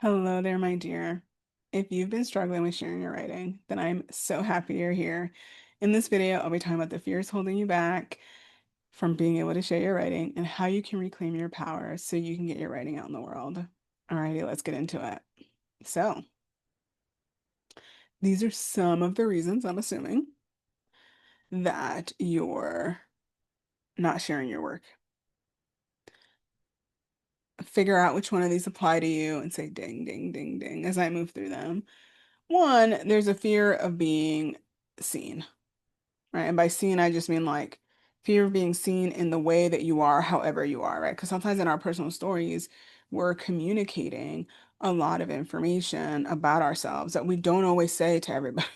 Hello there, my dear. If you've been struggling with sharing your writing, then I'm so happy you're here. In this video, I'll be talking about the fears holding you back from being able to share your writing and how you can reclaim your power so you can get your writing out in the world. Alrighty, let's get into it. So, these are some of the reasons I'm assuming that you're not sharing your work. Figure out which one of these apply to you and say ding, ding, ding, ding as I move through them. One, there's a fear of being seen. Right? And by seen, I just mean like fear of being seen in the way that you are, however you are, right? Because sometimes in our personal stories, we're communicating a lot of information about ourselves that we don't always say to everybody.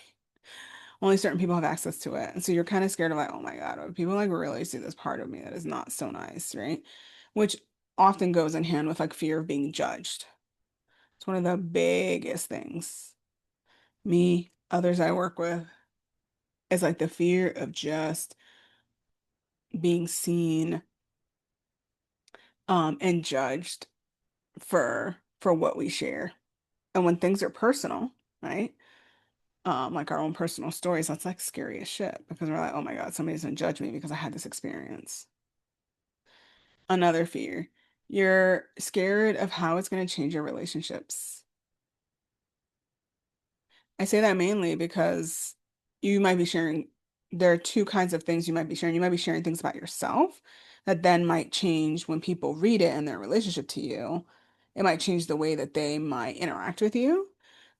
Only certain people have access to it. And so you're kind of scared of like, oh my God, oh, people like really see this part of me that is not so nice, right? Which often goes in hand with like fear of being judged. It's one of the biggest things. Me, others I work with, is like the fear of just being seen and judged for what we share. And when things are personal, right? Like our own personal stories, that's like scary as shit because we're like, oh my God, somebody's gonna judge me because I had this experience. Another fear, you're scared of how it's gonna change your relationships. I say that mainly because you might be sharing, there are two kinds of things you might be sharing. You might be sharing things about yourself that then might change when people read it and their relationship to you. It might change the way that they might interact with you.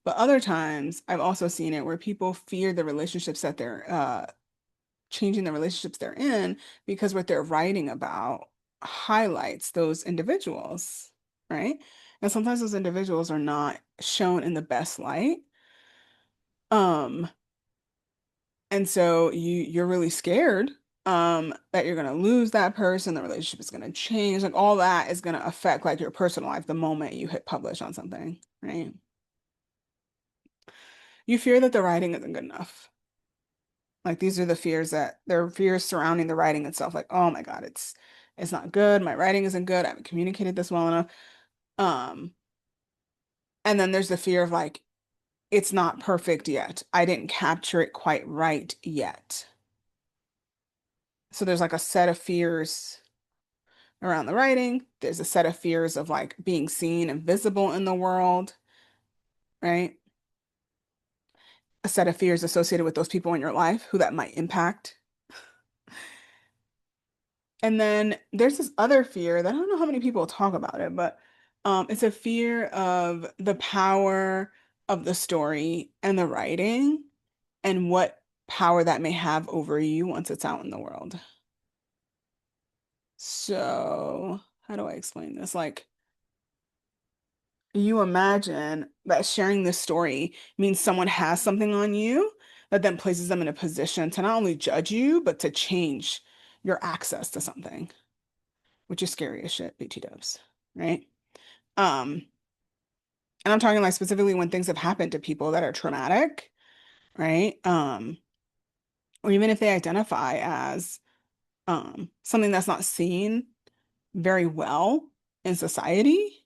But other times, I've also seen it where people fear the relationships that they're changing the relationships they're in because what they're writing about highlights those individuals, right? And sometimes those individuals are not shown in the best light. Um, And so you're really scared that you're gonna lose that person, the relationship is gonna change, like all that is gonna affect like your personal life the moment you hit publish on something, right? You fear that the writing isn't good enough. Like these are the fears that there are fears surrounding the writing itself, like, oh my God, it's not good, my writing isn't good, I haven't communicated this well enough. Um, and then there's the fear of like, it's not perfect yet. I didn't capture it quite right yet. So there's like a set of fears around the writing. There's a set of fears of like being seen and visible in the world, right? A set of fears associated with those people in your life who that might impact. And then there's this other fear that I don't know how many people talk about it, but it's a fear of the power of the story and the writing and what power that may have over you once it's out in the world. So, how do I explain this? Like, you imagine that sharing this story means someone has something on you that then places them in a position to not only judge you, but to change your access to something, which is scary as shit, BT dubs, right? Um, and I'm talking like specifically when things have happened to people that are traumatic, right? Or even if they identify as something that's not seen very well in society,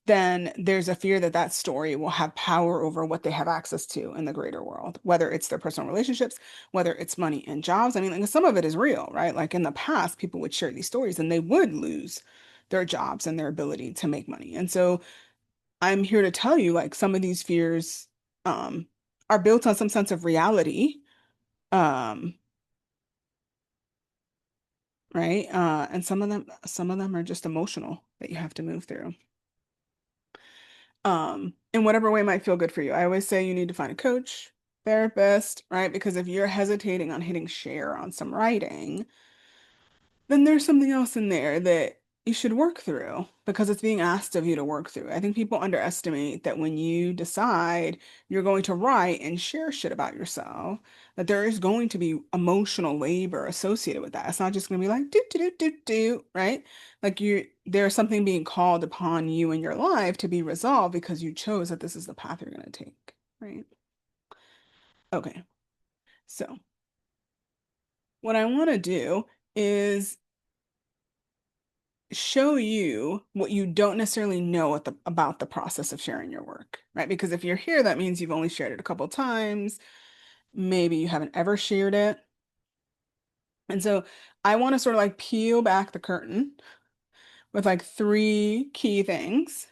then there's a fear that that story will have power over what they have access to in the greater world, whether it's their personal relationships, whether it's money and jobs. I mean, like some of it is real, right? Like in the past, people would share these stories and they would lose their jobs and their ability to make money. And so I'm here to tell you, like, some of these fears um, are built on some sense of reality, um, right? And some of them are just emotional that you have to move through. In whatever way might feel good for you. I always say you need to find a coach, therapist, right? Because if you're hesitating on hitting share on some writing, then there's something else in there that you should work through because it's being asked of you to work through. I think people underestimate that when you decide you're going to write and share shit about yourself, that there is going to be emotional labor associated with that. It's not just going to be like do do do do do, right? Like there's something being called upon you in your life to be resolved because you chose that this is the path you're going to take, right? Okay. So, what I want to do is show you what you don't necessarily know about the process of sharing your work, right? Because if you're here, that means you've only shared it a couple times. Maybe you haven't ever shared it. And so I want to sort of like peel back the curtain with like three key things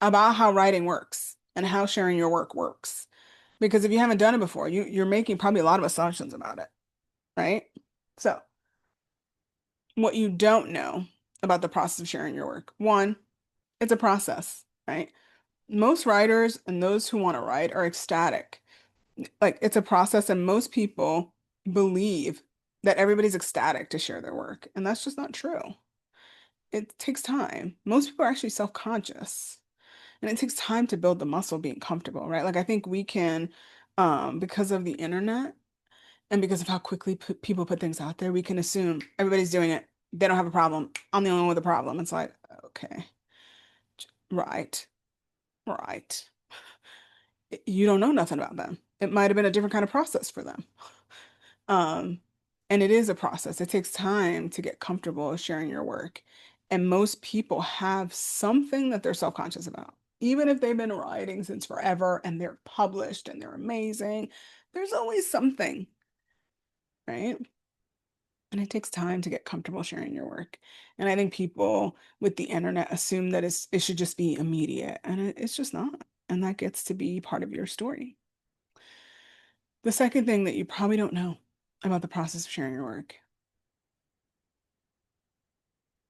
about how writing works and how sharing your work works. Because if you haven't done it before, you're making probably a lot of assumptions about it, right? So, what you don't know about the process of sharing your work. One, it's a process, right? Most writers and those who want to write are ecstatic. Like it's a process, and most people believe that everybody's ecstatic to share their work, and that's just not true. It takes time. Most people are actually self-conscious, and it takes time to build the muscle being comfortable, right? Like I think we can, because of the internet and because of how quickly people put things out there, we can assume everybody's doing it. They don't have a problem. I'm the only one with a problem. It's like, okay, right, right. You don't know nothing about them. It might have been a different kind of process for them. Um, and it is a process. It takes time to get comfortable sharing your work. And most people have something that they're self-conscious about. Even if they've been writing since forever and they're published and they're amazing, there's always something, right? And it takes time to get comfortable sharing your work. And I think people with the internet assume that it should just be immediate, and it's just not. And that gets to be part of your story. The second thing that you probably don't know about the process of sharing your work,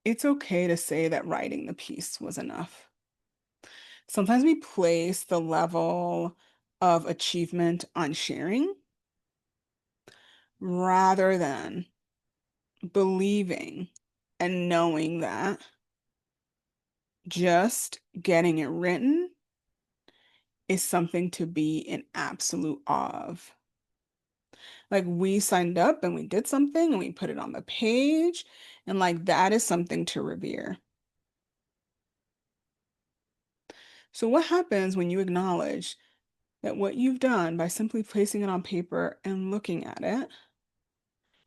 it's okay to say that writing the piece was enough. Sometimes we place the level of achievement on sharing rather than believing and knowing that just getting it written is something to be in absolute awe of. Like we signed up and we did something and we put it on the page, and like that is something to revere. So, what happens when you acknowledge that what you've done by simply placing it on paper and looking at it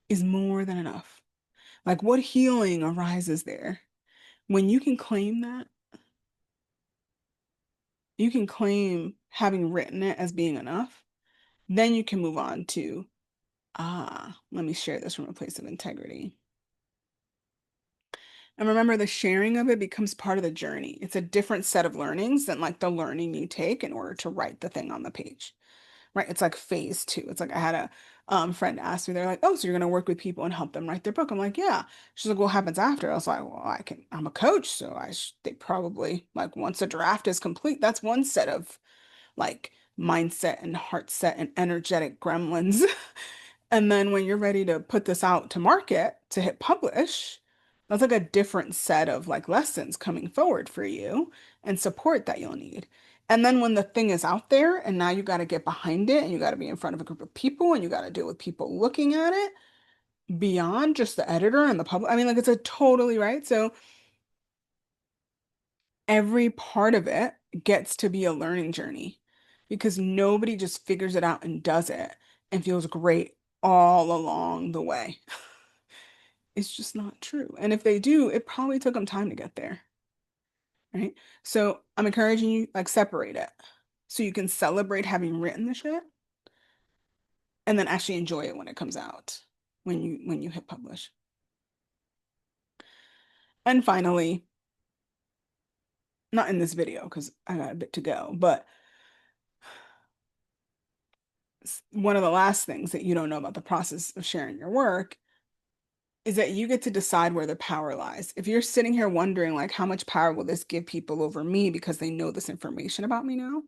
is more than enough? Like, what healing arises there when you can claim that? You can claim having written it as being enough. Then you can move on to, let me share this from a place of integrity. And remember, the sharing of it becomes part of the journey. It's a different set of learnings than like the learning you take in order to write the thing on the page. Right? It's like phase two. It's like I had a friend ask me, they're like, oh, so you're gonna work with people and help them write their book. I'm like, yeah. She's like, what happens after? I was like, well, I'm a coach, so they probably like once the draft is complete, that's one set of like mindset and heart set and energetic gremlins. And then when you're ready to put this out to market to hit publish, that's like a different set of like lessons coming forward for you and support that you'll need. And then when the thing is out there and now you got to get behind it and you got to be in front of a group of people and you got to deal with people looking at it beyond just the editor and the public. I mean, like it's a totally right. So every part of it gets to be a learning journey because nobody just figures it out and does it and feels great all along the way. It's just not true. And if they do, it probably took them time to get there, right? So I'm encouraging you, like, separate it so you can celebrate having written the shit and then actually enjoy it when it comes out, when you hit publish. And finally, not in this video because I got a bit to go, but one of the last things that you don't know about the process of sharing your work is that you get to decide where the power lies. If you're sitting here wondering, like, how much power will this give people over me because they know this information about me now?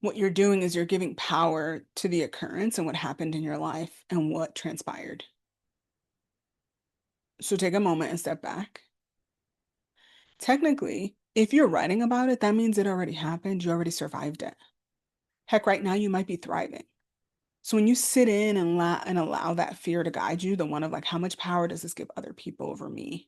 What you're doing is you're giving power to the occurrence and what happened in your life and what transpired. So take a moment and step back. Technically, if you're writing about it, that means it already happened. You already survived it. Heck, right now you might be thriving. So when you sit in and allow that fear to guide you, the one of like, how much power does this give other people over me?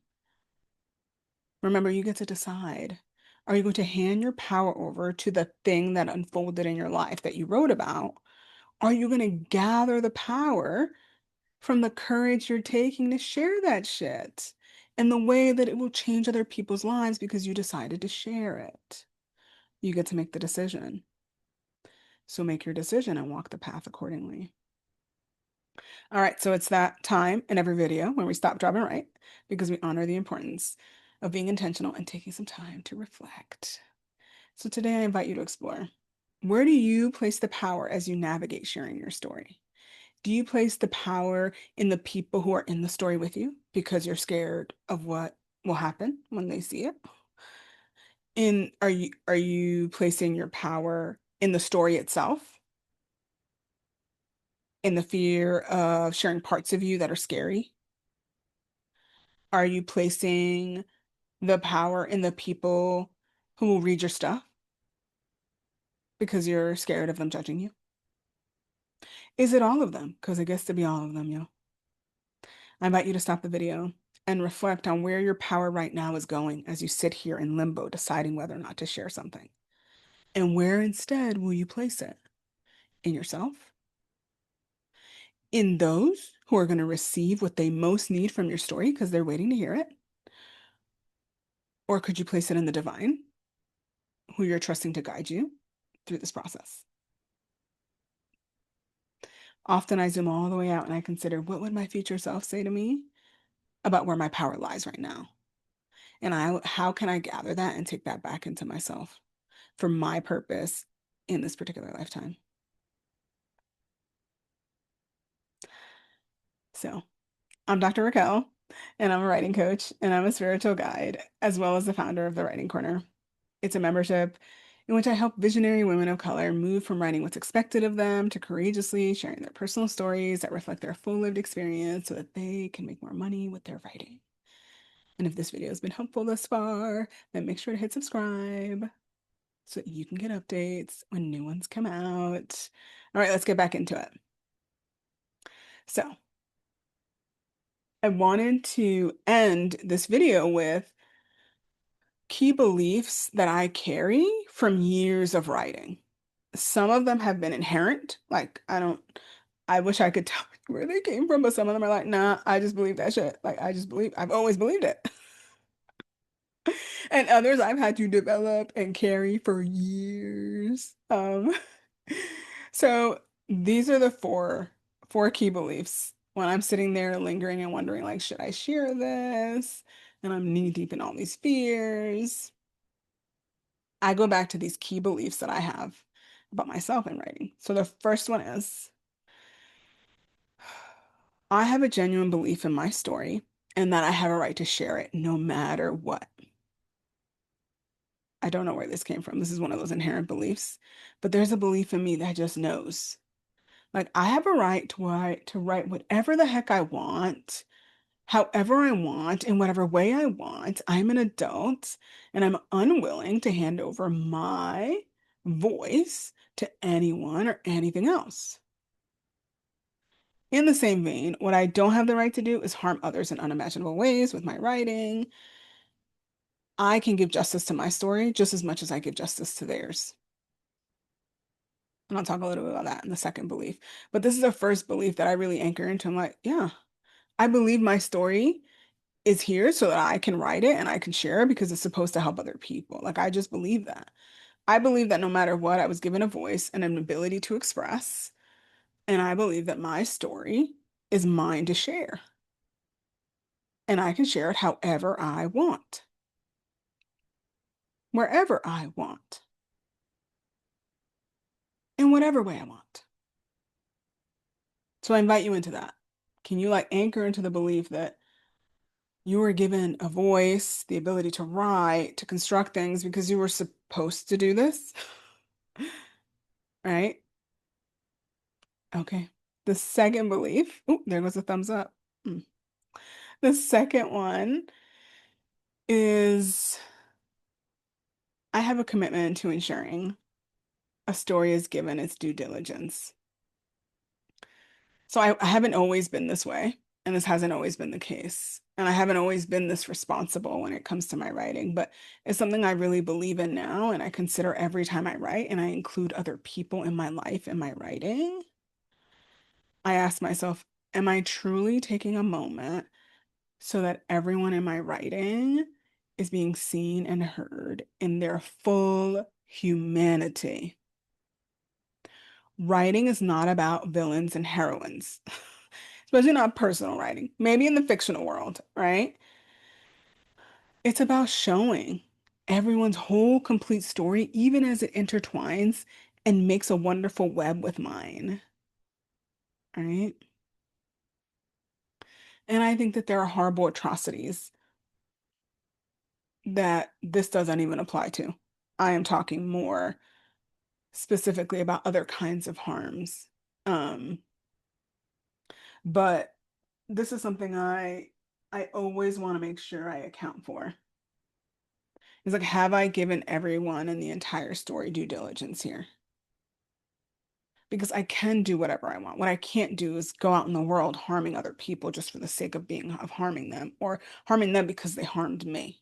Remember, you get to decide. Are you going to hand your power over to the thing that unfolded in your life that you wrote about? Are you going to gather the power from the courage you're taking to share that shit and the way that it will change other people's lives because you decided to share it. You get to make the decision. So make your decision and walk the path accordingly. All right, so it's that time in every video when we stop, drop, and write because we honor the importance of being intentional and taking some time to reflect. So today I invite you to explore. Where do you place the power as you navigate sharing your story? Do you place the power in the people who are in the story with you because you're scared of what will happen when they see it? In are you placing your power in the story itself, in the fear of sharing parts of you that are scary? Are you placing the power in the people who will read your stuff because you're scared of them judging you? Is it all of them? Because it gets to be all of them, yo. I invite you to stop the video and reflect on where your power right now is going as you sit here in limbo, deciding whether or not to share something. And where instead will you place it? In yourself? In those who are going to receive what they most need from your story because they're waiting to hear it? Or could you place it in the divine, who you're trusting to guide you through this process? Often I zoom all the way out and I consider what would my future self say to me about where my power lies right now? And how can I gather that and take that back into myself for my purpose in this particular lifetime? So I'm Dr. Raquel, and I'm a writing coach, and I'm a spiritual guide, as well as the founder of the Writing Corner. It's a membership in which I help visionary women of color move from writing what's expected of them to courageously sharing their personal stories that reflect their full lived experience so that they can make more money with their writing. And if this video has been helpful thus far, then make sure to hit subscribe so that you can get updates when new ones come out. All right, let's get back into it. So I wanted to end this video with key beliefs that I carry from years of writing. Some of them have been inherent, like I wish I could tell you where they came from, but some of them are like, nah, I just believe that shit. Like I've always believed it. And others I've had to develop and carry for years. So these are the four key beliefs when I'm sitting there lingering and wondering, like, should I share this? And I'm knee deep in all these fears. I go back to these key beliefs that I have about myself in writing. So the first one is I have a genuine belief in my story and that I have a right to share it no matter what. I don't know where this came from. This is one of those inherent beliefs, but there's a belief in me that just knows. Like I have a right to write whatever the heck I want, however I want, in whatever way I want. I'm an adult and I'm unwilling to hand over my voice to anyone or anything else. In the same vein, what I don't have the right to do is harm others in unimaginable ways with my writing. I can give justice to my story just as much as I give justice to theirs. And I'll talk a little bit about that in the second belief. But this is the first belief that I really anchor into. I'm like, yeah, I believe my story is here so that I can write it and I can share it because it's supposed to help other people. Like, I just believe that. I believe that no matter what, I was given a voice and an ability to express. And I believe that my story is mine to share. And I can share it however I want, wherever I want, in whatever way I want. So I invite you into that. Can you like anchor into the belief that you were given a voice, the ability to write, to construct things because you were supposed to do this? Right? Okay. The second belief, oh, there goes a thumbs up. Mm. The second one is I have a commitment to ensuring a story is given its due diligence. So I haven't always been this way, and this hasn't always been the case. And I haven't always been this responsible when it comes to my writing, but it's something I really believe in now, and I consider every time I write, and I include other people in my life in my writing. I ask myself, am I truly taking a moment so that everyone in my writing is being seen and heard in their full humanity? Writing is not about villains and heroines, especially not personal writing, maybe in the fictional world, right? It's about showing everyone's whole complete story, even as it intertwines and makes a wonderful web with mine, right? And I think that there are horrible atrocities that this doesn't even apply to. I am talking more specifically about other kinds of harms. Um, but this is something I always want to make sure I account for. It's like, have I given everyone in the entire story due diligence here? Because I can do whatever I want. What I can't do is go out in the world harming other people just for the sake of being of harming them or harming them because they harmed me.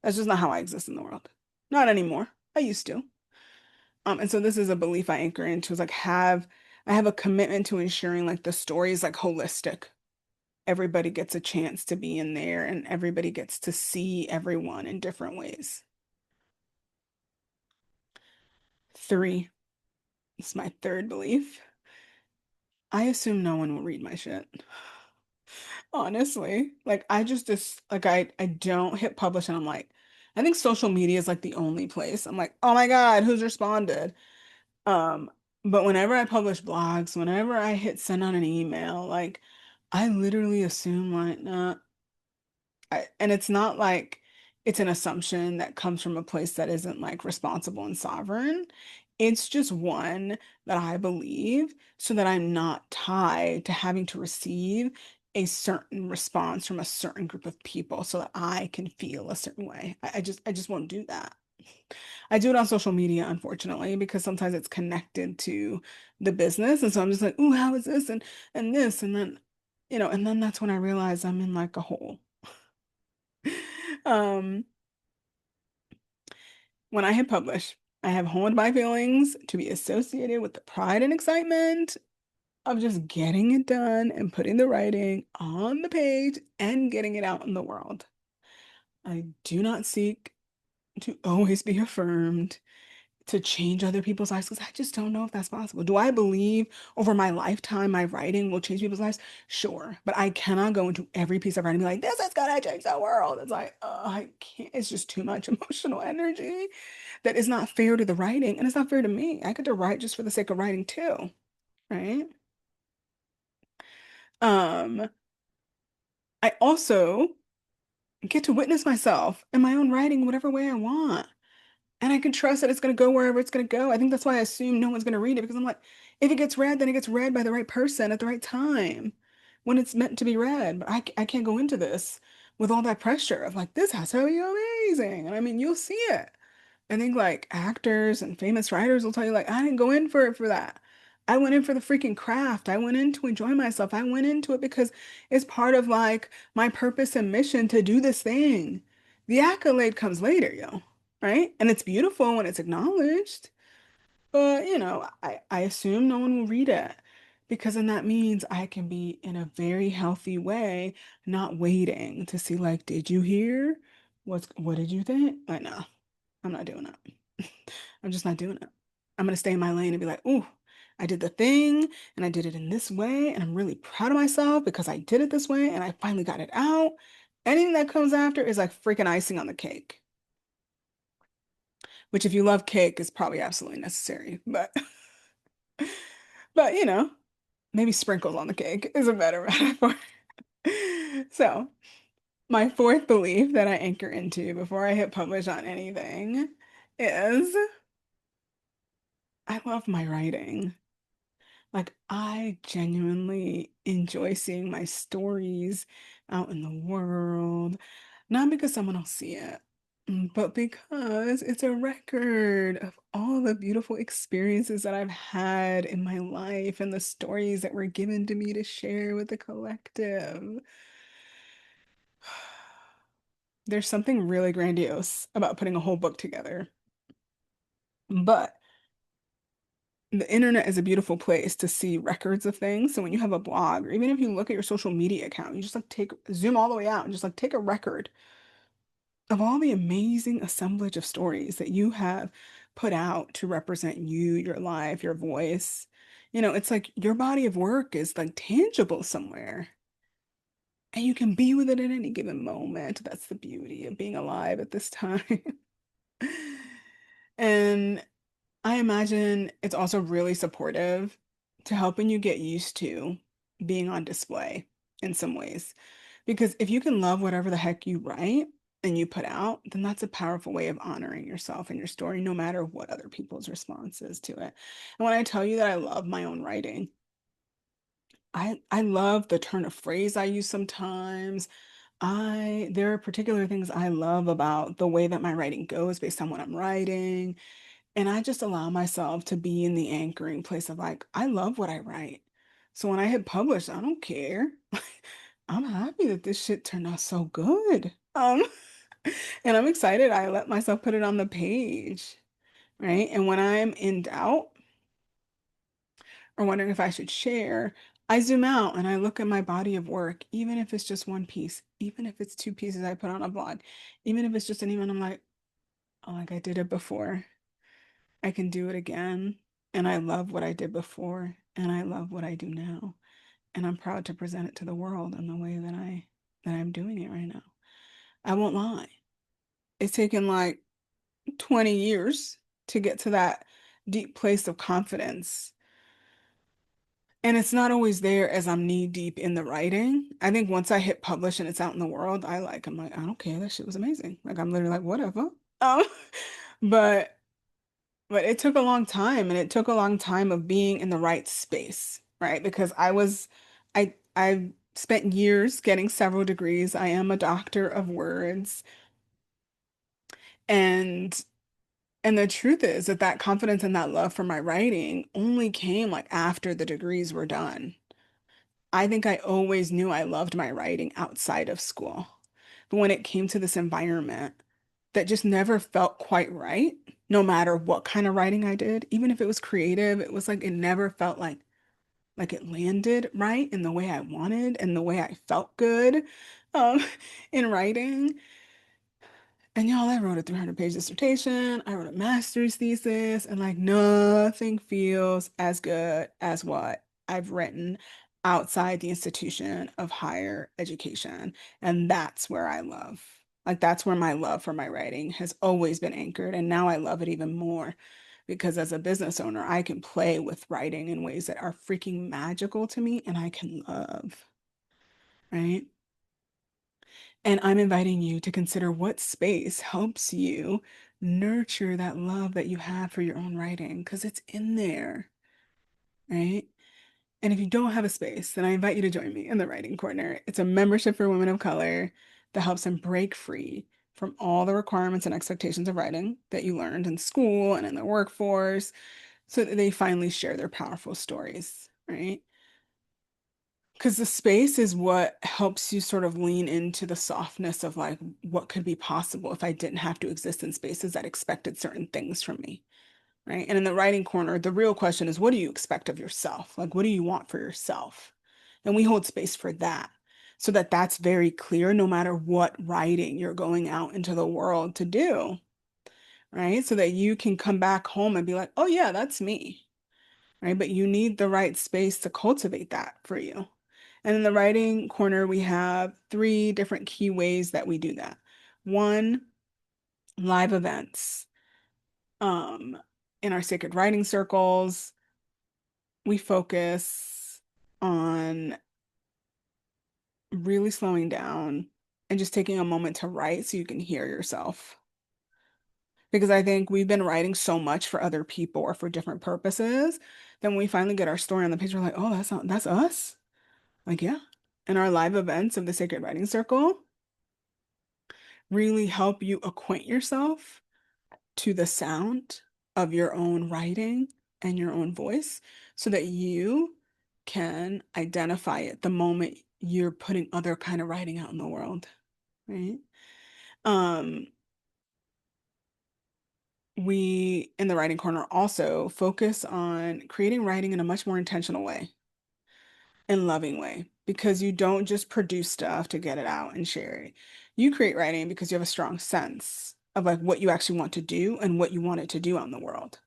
That's just not how I exist in the world. Not anymore. I used to. And so this is a belief I anchor into is like I have a commitment to ensuring like the story is like holistic. Everybody gets a chance to be in there and everybody gets to see everyone in different ways. Three, this is my third belief. I assume no one will read my shit. Honestly, like I just like I don't hit publish and I'm like, I think social media is like the only place. I'm like, oh my God, who's responded? Um, but whenever I publish blogs, whenever I hit send on an email, like I literally assume like, nah, and it's not like it's an assumption that comes from a place that isn't like responsible and sovereign. It's just one that I believe so that I'm not tied to having to receive a certain response from a certain group of people so that I can feel a certain way. I just won't do that. I do it on social media, unfortunately, because sometimes it's connected to the business. And so I'm just like, ooh, how is this? And this, and then, and then that's when I realize I'm in like a hole. Um, when I hit publish, I have honed my feelings to be associated with the pride and excitement of just getting it done and putting the writing on the page and getting it out in the world. I do not seek to always be affirmed, to change other people's lives because I just don't know if that's possible. Do I believe over my lifetime my writing will change people's lives? Sure. But I cannot go into every piece of writing and be like, this is gonna change the world. It's like, I can't, it's just too much emotional energy that is not fair to the writing and it's not fair to me. I get to write just for the sake of writing too, right? Um, I also get to witness myself and my own writing whatever way I want. And I can trust that it's going to go wherever it's going to go. I think that's why I assume no one's going to read it because I'm like, if it gets read, then it gets read by the right person at the right time when it's meant to be read. But I can't go into this with all that pressure of like, this has to be amazing. And I mean, you'll see it. I think like actors and famous writers will tell you like, I didn't go in for it for that. I went in for the freaking craft. I went in to enjoy myself. I went into it because it's part of like my purpose and mission to do this thing. The accolade comes later, yo, right? And it's beautiful when it's acknowledged. But, I assume no one will read it because then that means I can be in a very healthy way, not waiting to see like, did you hear? What did you think? Like, no, I'm not doing it. I'm just not doing it. I'm gonna stay in my lane and be like, ooh, I did the thing and I did it in this way, and I'm really proud of myself because I did it this way and I finally got it out. Anything that comes after is like freaking icing on the cake, which if you love cake is probably absolutely necessary. But but maybe sprinkles on the cake is a better metaphor. So my fourth belief that I anchor into before I hit publish on anything is I love my writing. Like, I genuinely enjoy seeing my stories out in the world, not because someone will see it, but because it's a record of all the beautiful experiences that I've had in my life and the stories that were given to me to share with the collective. There's something really grandiose about putting a whole book together, but the internet is a beautiful place to see records of things. So when you have a blog, or even if you look at your social media account, you just like take zoom all the way out and just like take a record of all the amazing assemblage of stories that you have put out to represent you, your life, your voice. It's like your body of work is like tangible somewhere. And you can be with it at any given moment. That's the beauty of being alive at this time. And I imagine it's also really supportive to helping you get used to being on display in some ways. Because if you can love whatever the heck you write and you put out, then that's a powerful way of honoring yourself and your story, no matter what other people's response is to it. And when I tell you that I love my own writing, I love the turn of phrase I use sometimes. There are particular things I love about the way that my writing goes based on what I'm writing. And I just allow myself to be in the anchoring place of like, I love what I write. So when I hit publish, I don't care. I'm happy that this shit turned out so good. And I'm excited I let myself put it on the page, right? And when I'm in doubt or wondering if I should share, I zoom out and I look at my body of work, even if it's just one piece, even if it's two pieces I put on a blog, even if it's just an email, I'm like, oh, like I did it before. I can do it again. And I love what I did before, and I love what I do now. And I'm proud to present it to the world in the way that I'm doing it right now. I won't lie. It's taken like 20 years to get to that deep place of confidence. And it's not always there as I'm knee deep in the writing. I think once I hit publish and it's out in the world, I'm like, I don't care. That shit was amazing. Like I'm literally like, whatever. Um, but But it took a long time, and it took a long time of being in the right space, right? Because I spent years getting several degrees. I am a doctor of words. And and the truth is that that confidence and that love for my writing only came like after the degrees were done. I think I always knew I loved my writing outside of school. But when it came to this environment that just never felt quite right, no matter what kind of writing I did, even if it was creative, it was like it never felt like it landed right in the way I wanted and the way I felt good um, in writing. And y'all, I wrote a 300-page dissertation. I wrote a master's thesis, and like nothing feels as good as what I've written outside the institution of higher education. And that's where I love. Like that's where my love for my writing has always been anchored. And now I love it even more because as a business owner, I can play with writing in ways that are freaking magical to me and I can love, right? And I'm inviting you to consider what space helps you nurture that love that you have for your own writing, because it's in there, right? And if you don't have a space, then I invite you to join me in the Writing Corner. It's a membership for women of color that helps them break free from all the requirements and expectations of writing that you learned in school and in the workforce so that they finally share their powerful stories, right? Because the space is what helps you sort of lean into the softness of like what could be possible if I didn't have to exist in spaces that expected certain things from me, right? And in the writing corner, the real question is, what do you expect of yourself? Like, what do you want for yourself? And we hold space for that so that that's very clear no matter what writing you're going out into the world to do, right? So that you can come back home and be like, oh, yeah, that's me, right? But you need the right space to cultivate that for you. And in the writing corner, we have three different key ways that we do that. One, live events. Um, in our sacred writing circles, we focus on really slowing down and just taking a moment to write so you can hear yourself. Because I think we've been writing so much for other people or for different purposes. Then when we finally get our story on the page, we're like, oh, that's us. Like, yeah. And our live events of the Sacred Writing Circle really help you acquaint yourself to the sound of your own writing and your own voice so that you can identify it the moment you're putting other kind of writing out in the world, right? Um, we in the writing corner also focus on creating writing in a much more intentional way and loving way because you don't just produce stuff to get it out and share it. You create writing because you have a strong sense of like what you actually want to do and what you want it to do out in the world.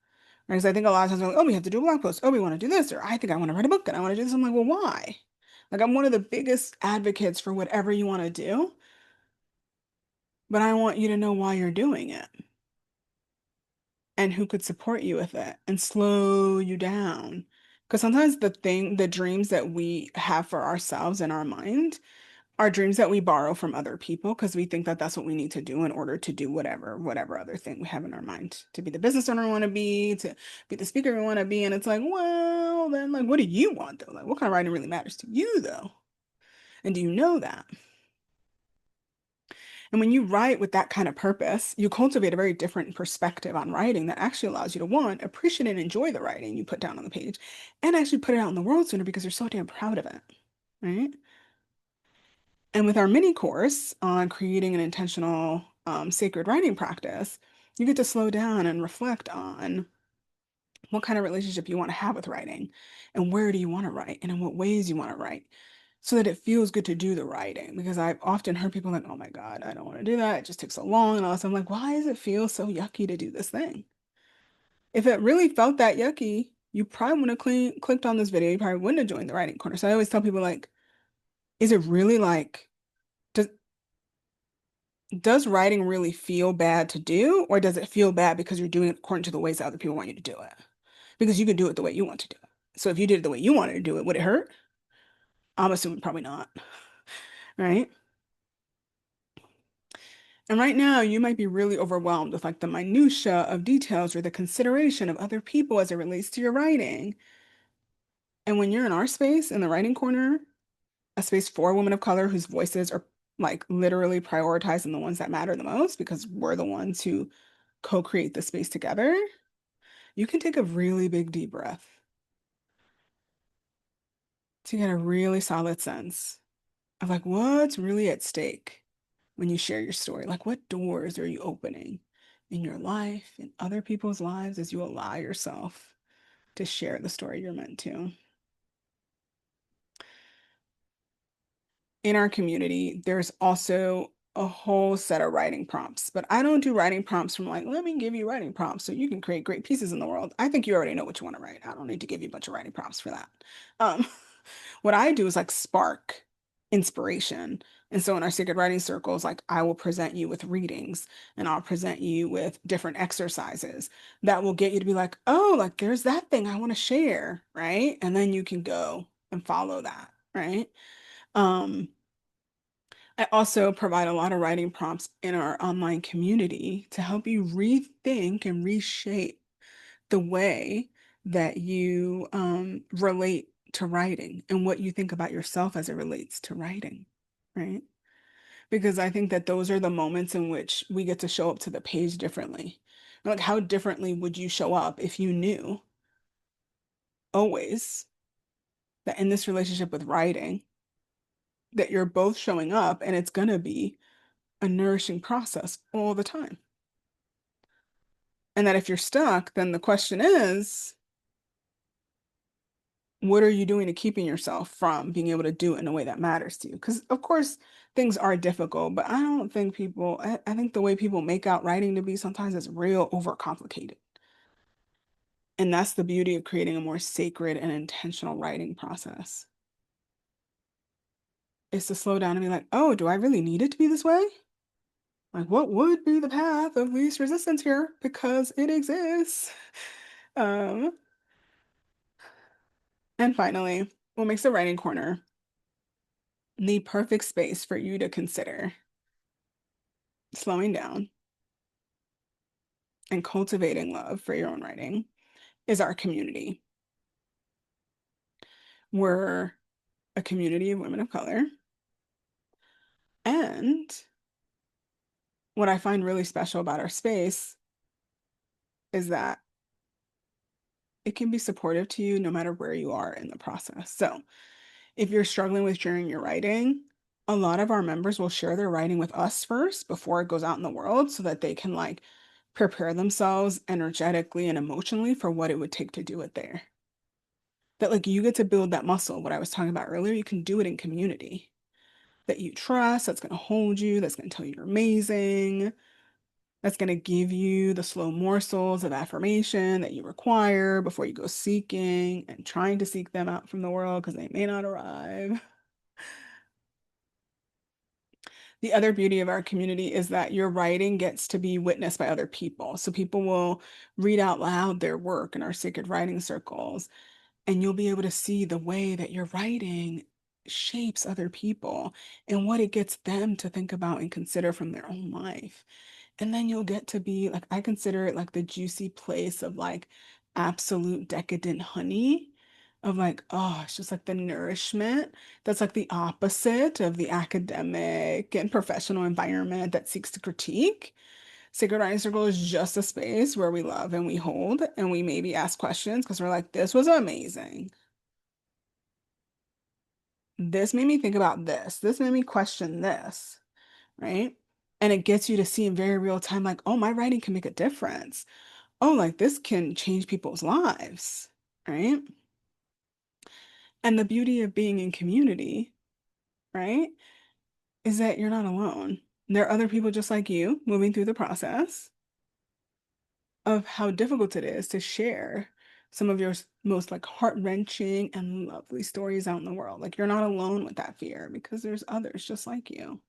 Right? Because I think a lot of times we're like, oh, we have to do a blog post. Oh, we want to do this, or I think I want to write a book and I want to do this. I'm like, well, why? Like I'm one of the biggest advocates for whatever you want to do, but I want you to know why you're doing it and who could support you with it and slow you down. Because sometimes the dreams that we have for ourselves in our mind are dreams that we borrow from other people because we think that that's what we need to do in order to do whatever other thing we have in our mind, to be the business owner we want to be the speaker we want to be. And it's like, well, then like, what do you want though? Like, what kind of writing really matters to you though? And do you know that? And when you write with that kind of purpose, you cultivate a very different perspective on writing that actually allows you to, one, appreciate and enjoy the writing you put down on the page and actually put it out in the world sooner because you're so damn proud of it, right? And with our mini course on creating an intentional sacred writing practice, you get to slow down and reflect on what kind of relationship you want to have with writing and where do you want to write and in what ways you want to write so that it feels good to do the writing. Because I've often heard people like, oh my God, I don't want to do that. It just takes so long. And all this. I'm like, why does it feel so yucky to do this thing? If it really felt that yucky, you probably wouldn't have clicked on this video. You probably wouldn't have joined the writing corner. So I always tell people like, is it really like, does does writing really feel bad to do, or does it feel bad because you're doing it according to the ways that other people want you to do it? Because you can do it the way you want to do it. So if you did it the way you wanted to do it, would it hurt? I'm assuming probably not, right? And right now, you might be really overwhelmed with like the minutia of details or the consideration of other people as it relates to your writing. And when you're in our space in the writing corner, a space for women of color whose voices are like literally prioritized and the ones that matter the most because we're the ones who co-create the space together, you can take a really big deep breath to get a really solid sense of like what's really at stake when you share your story. Like what doors are you opening in your life, in other people's lives as you allow yourself to share the story you're meant to. In our community, there's also a whole set of writing prompts, but I don't do writing prompts from like, let me give you writing prompts so you can create great pieces in the world. I think you already know what you want to write. I don't need to give you a bunch of writing prompts for that. Um, what I do is like spark inspiration. And so in our sacred writing circles, like I will present you with readings and I'll present you with different exercises that will get you to be like, oh, like there's that thing I want to share, right? And then you can go and follow that, right? Um, I also provide a lot of writing prompts in our online community to help you rethink and reshape the way that you relate to writing and what you think about yourself as it relates to writing, right? Because I think that those are the moments in which we get to show up to the page differently. Like, how differently would you show up if you knew always that in this relationship with writing, that you're both showing up and it's going to be a nourishing process all the time? And that if you're stuck, then the question is, what are you doing to keeping yourself from being able to do it in a way that matters to you? Because, of course, things are difficult, but I don't think I think the way people make out writing to be sometimes is real overcomplicated. And that's the beauty of creating a more sacred and intentional writing process, is to slow down and be like, oh, do I really need it to be this way? Like, what would be the path of least resistance here? Because it exists. Um, and finally, what makes the writing corner the perfect space for you to consider slowing down and cultivating love for your own writing is our community. We're a community of women of color. And what I find really special about our space is that it can be supportive to you no matter where you are in the process. So if you're struggling with sharing your writing, a lot of our members will share their writing with us first before it goes out in the world so that they can like prepare themselves energetically and emotionally for what it would take to do it there. That like you get to build that muscle, what I was talking about earlier, you can do it in community that you trust, that's going to hold you, that's going to tell you you're amazing, that's going to give you the slow morsels of affirmation that you require before you go seeking and trying to seek them out from the world because they may not arrive. The other beauty of our community is that your writing gets to be witnessed by other people. So people will read out loud their work in our sacred writing circles, and you'll be able to see the way that your writing shapes other people and what it gets them to think about and consider from their own life. And then you'll get to be like, I consider it like the juicy place of like absolute decadent honey, of like, oh, it's just like the nourishment that's like the opposite of the academic and professional environment that seeks to critique. Sacred Writing Circle is just a space where we love and we hold and we maybe ask questions because we're like, this was amazing. This made me think about this. This made me question this, right? And it gets you to see in very real time, like, oh, my writing can make a difference. Oh, like this can change people's lives, right? And the beauty of being in community, right, is that you're not alone. There are other people just like you moving through the process of how difficult it is to share some of your most like heart-wrenching and lovely stories out in the world. Like you're not alone with that fear because there's others just like you.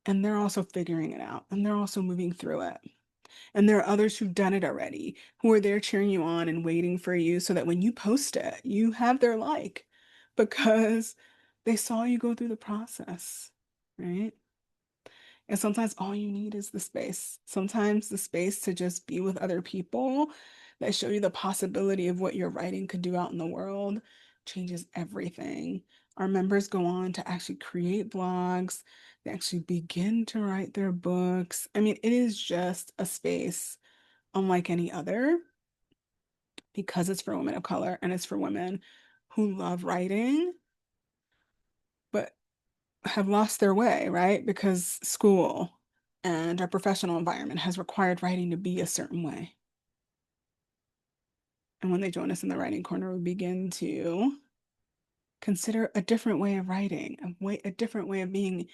And they're also figuring it out and they're also moving through it. And there are others who've done it already, who are there cheering you on and waiting for you so that when you post it, you have their like because they saw you go through the process, right? And sometimes all you need is the space. Sometimes the space to just be with other people that show you the possibility of what your writing could do out in the world changes everything. Our members go on to actually create blogs, they actually begin to write their books. I mean, it is just a space unlike any other because it's for women of color and it's for women who love writing, but have lost their way, right? Because school and our professional environment has required writing to be a certain way. And when they join us in the writing corner, we begin to consider a different way of writing, a different way of being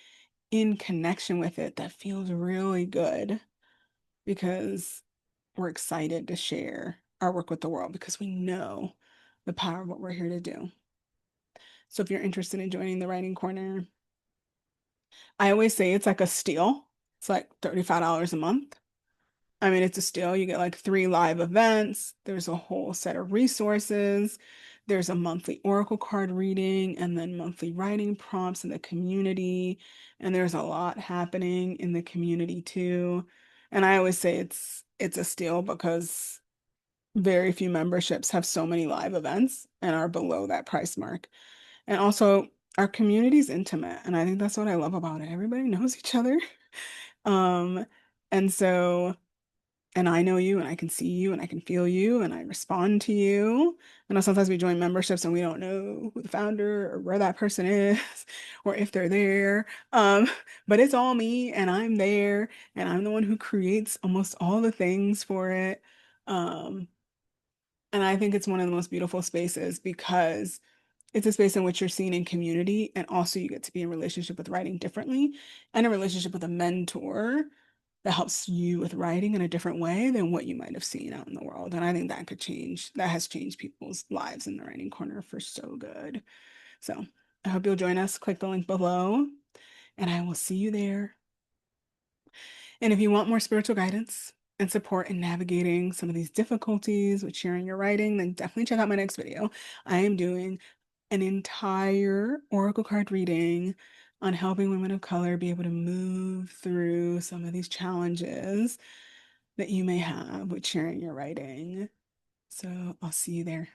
in connection with it that feels really good because we're excited to share our work with the world because we know the power of what we're here to do. So if you're interested in joining the writing corner, I always say it's like a steal. It's like $35 a month. I mean, it's a steal. You get like 3 live events. There's a whole set of resources. There's a monthly oracle card reading and then monthly writing prompts in the community. And there's a lot happening in the community too. And I always say it's a steal because very few memberships have so many live events and are below that price mark. And also, our community is intimate, and I think that's what I love about it. Everybody knows each other. Um, and so, and I know you, and I can see you, and I can feel you, and I respond to you. I know sometimes we join memberships and we don't know who the founder or where that person is, or if they're there. But it's all me, and I'm there, and I'm the one who creates almost all the things for it. Um, and I think it's one of the most beautiful spaces because it's a space in which you're seen in community, and also you get to be in relationship with writing differently and a relationship with a mentor that helps you with writing in a different way than what you might have seen out in the world. And I think that could change, that has changed people's lives in the writing corner for so good. So I hope you'll join us. Click the link below, and I will see you there. And if you want more spiritual guidance and support in navigating some of these difficulties with sharing your writing, then definitely check out my next video. I am doing an entire oracle card reading on helping women of color be able to move through some of these challenges that you may have with sharing your writing. So I'll see you there.